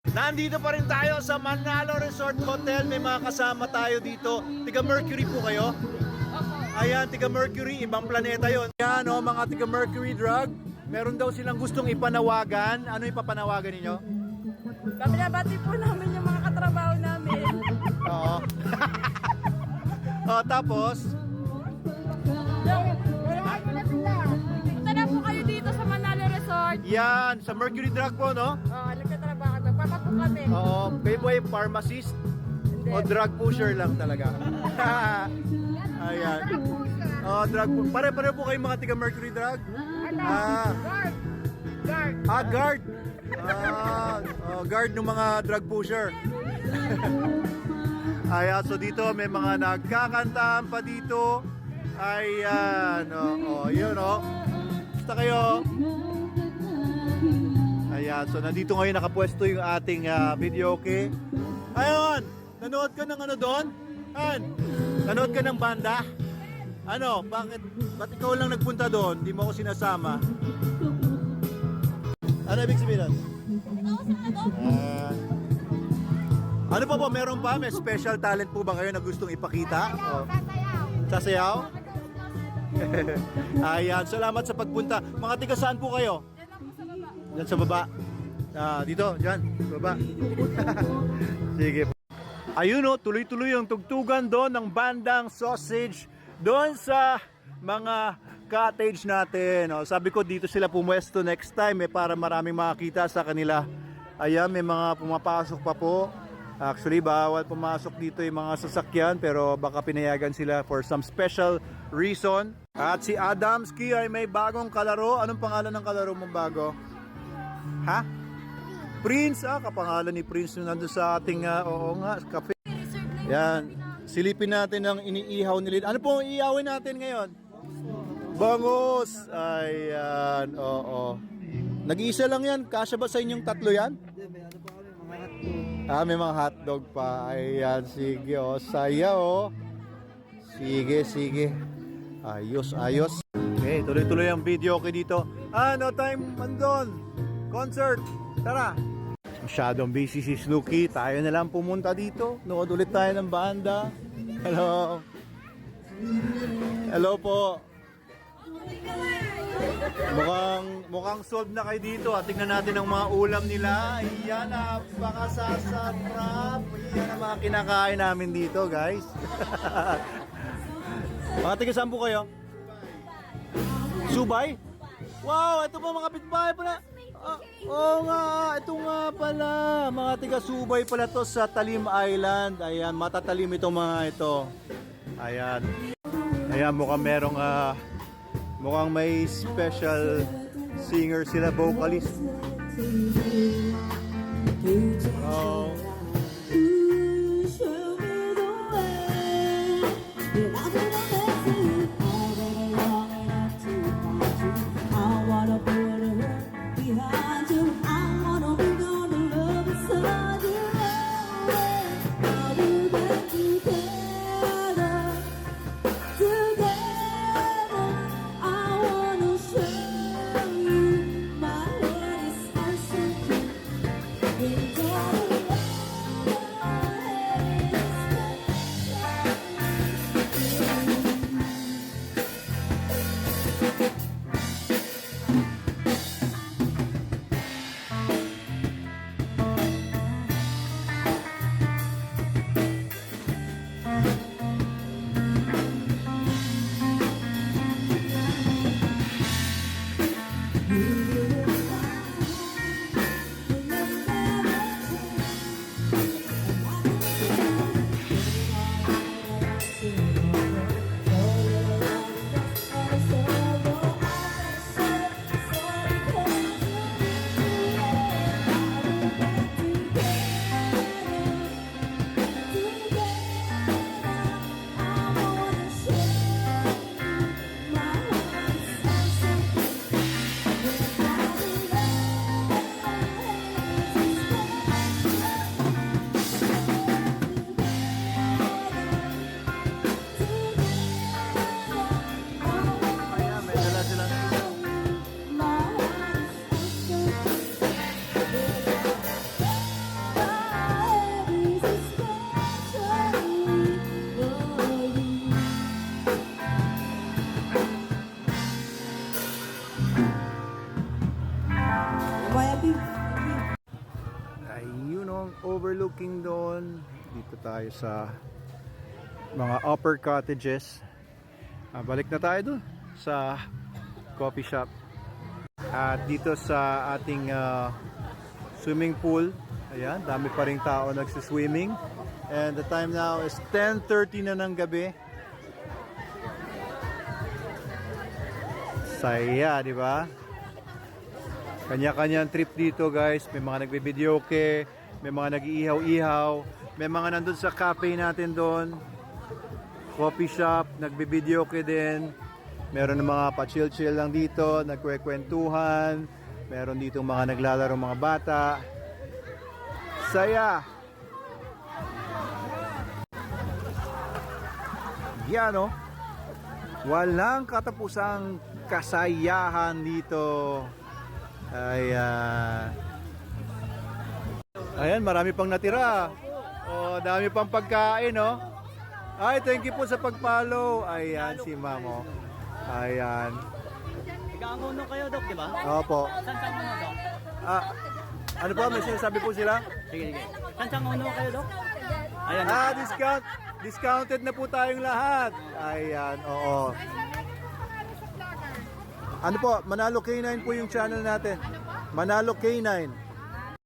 Nandito pa rin tayo sa Manalo Resort Hotel. May mga kasama tayo dito. Tiga Mercury po kayo? Ayan, tiga Mercury, ibang planeta yon. Yan o, mga tiga Mercury Drug. Meron daw silang gustong ipanawagan. Ano yung papanawagan ninyo? Binabati po namin yung mga katrabaho namin. Oo. O, tapos? Punta na po kayo dito sa Manalo Resort. Yan, sa Mercury Drug po, no? Nagtatrabaho. Nagpapat po kami. Oo, kayo po ay pharmacist? Hindi. O drug pusher lang talaga? Ayan. Oh, drug po. Pare-pare po kayong mga tiga Mercury Drug? Guard. Guard. Guard. Guard ng mga drug pusher. Ayan, so dito may mga nagkakantahan pa dito. Ayan, yun Basta kayo. Ayan, so nandito ngayon nakapwesto yung ating video, okay? Ayun, nanood ka ng ano doon? Nanood ka ng banda? Ano, bakit ikaw lang nagpunta doon? Di mo ako sinasama. Ano ibig sabihin? Ano pa po, meron pa? May special talent po ba kayo na gustong ipakita? Sasayaw? Ayan, salamat sa pagpunta. Mga tiga saan po kayo? Diyan sa baba. Dito, diyan, sa baba. Sige. Ayun tuloy-tuloy yung tugtugan doon ng bandang Sausage doon sa mga cottage natin. Sabi ko dito sila pumwesto next time para maraming makakita sa kanila. Ayan, may mga pumapasok pa po. Actually, bawal pumasok dito yung mga sasakyan pero baka pinayagan sila for some special reason. At si Adamski ay may bagong kalaro. Anong pangalan ng kalaro mong bago? Ha? Prince, kapangalan ni Prince nung nandun sa ating, cafe. Yan, silipin natin ang iniihaw nila. Ano pong iihawin natin ngayon? Bangus! Ayan, Nag-iisa lang yan, kasya ba sa inyong tatlo yan? May mga hotdog pa. Ayan, sige, saya, Sige, sige. Ayos. Okay, tuloy-tuloy ang video dito. No time, andon. Concert. Tara. Masyadong busy si Sluki. Tayo na lang pumunta dito. Nood ulit tayo ng banda. Hello. Hello po. Mukhang solved na kayo dito. Tingnan natin ang mga ulam nila. Ayan, napakasasarap. Ayan ang mga kinakain namin dito, guys. Mga tiga saan po kayo? Subay? Wow, ito pa mga pitbahay pala. Ito nga pala. Mga tiga Subay pala to sa Talim Island. Ayan, matatalim itong mga ito. Ayan. Ayan, mukhang may special singer sila, vocalist. overlooking doon. Dito tayo sa mga upper cottages. Balik na tayo doon sa coffee shop. At dito sa ating swimming pool, ayan, dami pa ring tao nagsiswimming. And the time now is 10:30 na ng gabi. Saya, di ba? Kanya-kanyang trip dito, guys. May mga nagbe-videoke, may mga nag-iihaw-ihaw, may mga nandun sa cafe natin doon. Coffee shop, nagbe-videoke din. Meron ng mga pa-chill-chill lang dito, nagkwekwentuhan. Meron dito mga naglalaro mga bata. Saya! Yan, no? Walang katapusang kasayahan dito. Ayan. Ayan, marami pang natira. Oh, dami pang pagkain, no? Ay, thank you po sa pag-follow. Ayan, si Mamo. Ayan. Nag-aanguno kayo, Dok, di ba? Opo. Saan uno, Dok? Ano po, may sinasabi po sila? Sige. Saan uno kayo, Dok? Ayan. Discount. Discounted na po tayong lahat. Ayan, oo. Ano po, Manalo K9 po yung channel natin. Manalo K9.